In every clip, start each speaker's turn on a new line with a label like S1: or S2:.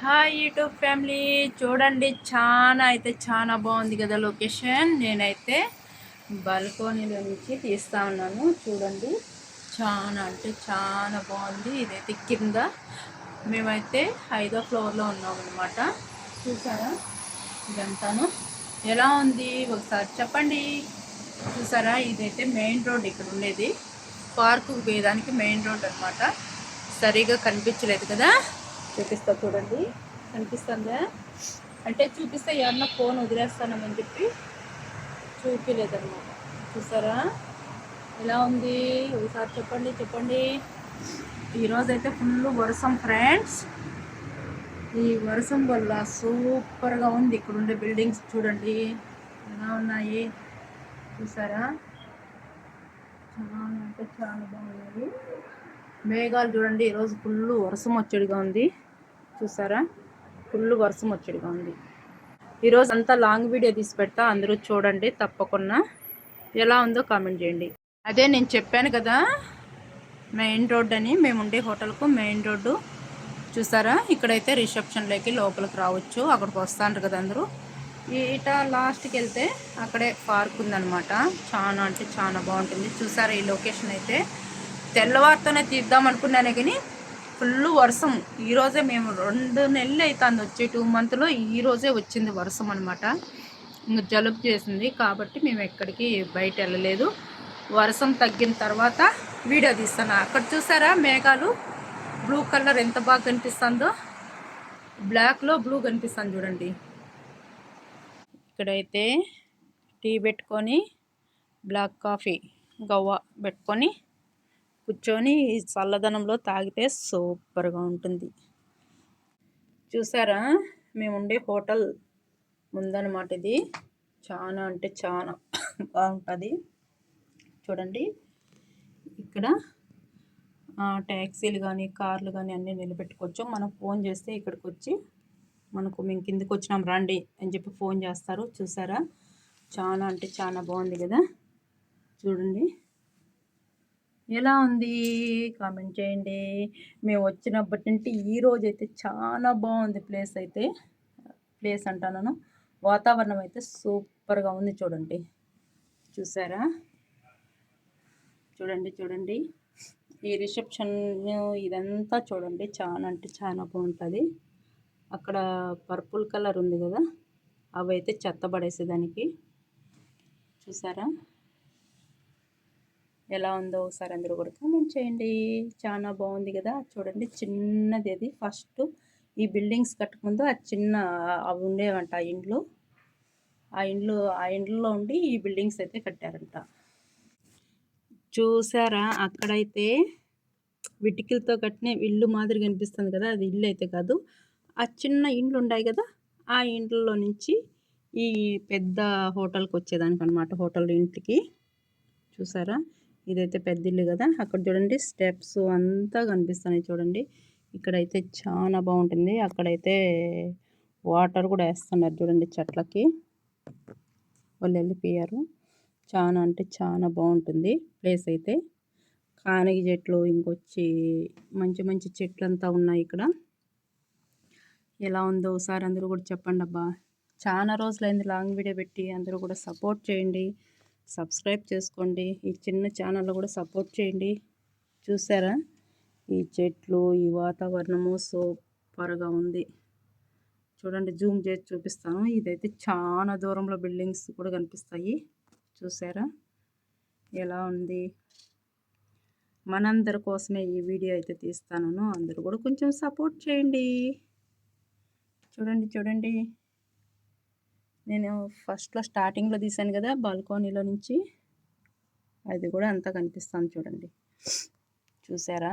S1: Hi YouTube family, చూడండి చాలా బాగుంది కదా లొకేషన్. నేనైతే బాల్కనీలో నుంచి తీస్తా ఉన్నాను. చూడండి, చాలా బాగుంది. ఇదైతే కింద మేమైతే 5వ ఫ్లోర్లో ఉన్నాం అనమాట. చూసారా ఇదంతాను ఎలా ఉంది ఒకసారి చెప్పండి. చూసారా, ఇదైతే మెయిన్ రోడ్. ఇక్కడ ఉండేది పార్కుకు పోయేదానికి మెయిన్ రోడ్ అనమాట. సరిగా కనిపించలేదు కదా, చూపిస్తా చూడండి. కనిపిస్తుందా అంటే చూపిస్తే ఎవరన్నా ఫోన్ వదిలేస్తానని చెప్పి చూపించలేదన్నమాట. చూసారా ఎలా ఉంది ఒకసారి చెప్పండి. ఈరోజైతే ఫుల్ వర్షం ఫ్రెండ్స్. ఈ వర్షం వల్ల సూపర్గా ఉంది. ఇక్కడ ఉండే బిల్డింగ్స్ చూడండి ఎలా ఉన్నాయి. చూసారా, చాలా బాగున్నాయి. మేఘాలు చూడండి, ఈరోజు ఫుల్ వర్షం వచ్చేడిగా ఉంది. చూసారా, ఫుల్ వర్షం వచ్చేడిగా ఉంది. ఈరోజు అంతా లాంగ్ వీడియో తీసి పెడతా, అందరూ చూడండి తప్పకుండా. ఎలా ఉందో కామెంట్ చేయండి. అదే నేను చెప్పాను కదా మెయిన్ రోడ్ అని, మేము ఉండే హోటల్కు మెయిన్ రోడ్డు. చూసారా, ఇక్కడైతే రిసెప్షన్లోకి లోపలికి రావచ్చు. అక్కడికి వస్తాంటారు కదా అందరూ. ఇట లాస్ట్కి వెళ్తే అక్కడే పార్క్ ఉందన్నమాట. చాలా బాగుంటుంది. చూసారా, ఈ లొకేషన్ అయితే తెల్లవారితోనే తీద్దాం అనుకున్నానే కానీ ఫుల్ వర్షం. ఈరోజే మేము 2 నెలలు అవుతుంది వచ్చి 2 మంత్లో ఈరోజే వచ్చింది వర్షం అనమాట. ఇంకా జలుబు చేసింది కాబట్టి మేము ఎక్కడికి బయట వెళ్ళలేదు. వర్షం తగ్గిన తర్వాత వీడియో తీస్తాను. అక్కడ చూసారా మేఘాలు బ్లూ కలర్ ఎంత బాగా కనిపిస్తుందో, బ్లాక్లో బ్లూ కనిపిస్తుంది చూడండి. ఇక్కడైతే టీ పెట్టుకొని బ్లాక్ కాఫీ గవ్వ పెట్టుకొని కూర్చొని చల్లదనంలో తాగితే సూపర్గా ఉంటుంది. చూసారా, మేము ఉండే హోటల్ ముందనమాట. ఇది చాలా బాగుంటుంది. చూడండి, ఇక్కడ ట్యాక్సీలు కానీ కార్లు కానీ అన్నీ నిలబెట్టుకోవచ్చు. మనం ఫోన్ చేస్తే ఇక్కడికి వచ్చి మేము కిందకి వచ్చినాం రండి అని చెప్పి ఫోన్ చేస్తారు. చూసారా, చాలా బాగుంది కదా. చూడండి ఎలా ఉంది కామెంట్ చేయండి. మేము వచ్చినప్పటి నుండి ఈ రోజైతే చాలా బాగుంది ప్లేస్ అంటాను. వాతావరణం అయితే సూపర్గా ఉంది. చూసారా, చూడండి ఈ రిసెప్షన్ ఇదంతా చూడండి, చాలా బాగుంటుంది. అక్కడ పర్పుల్ కలర్ ఉంది కదా, అవి అయితే చెత్త పడేసేదానికి. చూసారా ఎలా ఉందో ఒకసారి అందరూ కూడా కామెంట్ చేయండి. చాలా బాగుంది కదా. చూడండి, చిన్నది అది ఫస్ట్ ఈ బిల్డింగ్స్ కట్టకముందు ఆ చిన్న అవి ఉండేవంట ఆ ఇండ్లలో ఉండి ఈ బిల్డింగ్స్ అయితే కట్టారంట. చూసారా, అక్కడైతే విటికిలతో కట్టిన ఇల్లు మాదిరి కనిపిస్తుంది కదా, అది ఇల్లు అయితే కాదు. ఆ చిన్న ఇండ్లు ఉన్నాయి కదా, ఆ ఇండ్లలో నుంచి ఈ పెద్ద హోటల్కి వచ్చేదానికి అనమాట, హోటల్ ఇంటికి. చూసారా, ఇదైతే పెద్ద ఇల్లు కదా. అక్కడ చూడండి స్టెప్స్ అంతా కనిపిస్తున్నాయి చూడండి. ఇక్కడైతే చాలా బాగుంటుంది. అక్కడైతే వాటర్ కూడా వేస్తున్నారు చూడండి చెట్లకి. వాళ్ళు వెళ్ళిపోయారు. చాలా బాగుంటుంది ప్లేస్ అయితే. కానగ చెట్లు, ఇంకొచ్చి మంచి చెట్లు ఉన్నాయి ఇక్కడ. ఎలా ఉందో ఒకసారి అందరూ కూడా చెప్పండి. అబ్బా, చాలా రోజులైంది లాంగ్ వీడియో పెట్టి. అందరూ కూడా సపోర్ట్ చేయండి, సబ్స్క్రైబ్ చేసుకోండి. ఈ చిన్న ఛానల్లో కూడా సపోర్ట్ చేయండి. చూసారా, ఈ చెట్లు, ఈ వాతావరణము సూపర్గా ఉంది. చూడండి, జూమ్ చేసి చూపిస్తాను. ఇదైతే చాలా దూరంలో బిల్డింగ్స్ కూడా కనిపిస్తాయి. చూసారా ఎలా ఉంది. మనందరి కోసమే ఈ వీడియో అయితే తీస్తాను. అందరూ కూడా కొంచెం సపోర్ట్ చేయండి. చూడండి నేను ఫస్ట్లో స్టార్టింగ్లో తీసాను కదా బాల్కనీలో నుంచి, అది కూడా అంతా కనిపిస్తాను చూడండి. చూసారా,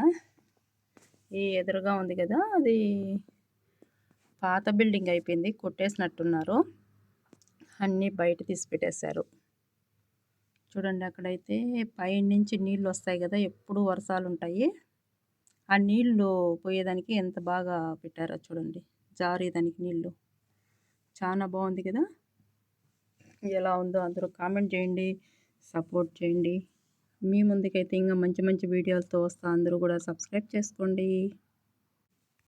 S1: ఈ ఎదురుగా ఉంది కదా, అది పాత బిల్డింగ్ అయిపోయింది, కొట్టేసినట్టున్నారు. అన్నీ బయట తీసి పెట్టేశారు. చూడండి, అక్కడైతే పైనుంచి నీళ్ళు వస్తాయి కదా, ఎప్పుడు వర్షాలు ఉంటాయి. ఆ నీళ్ళు పోయేదానికి ఎంత బాగా పెట్టారో చూడండి, జారేదానికి నీళ్ళు. చాలా బాగుంది కదా. ఎలా ఉందో అందరూ కామెంట్ చేయండి, సపోర్ట్ చేయండి. మీ ముందుకైతే ఇంకా మంచి వీడియోలతో వస్తా. అందరూ కూడా సబ్స్క్రైబ్ చేసుకోండి.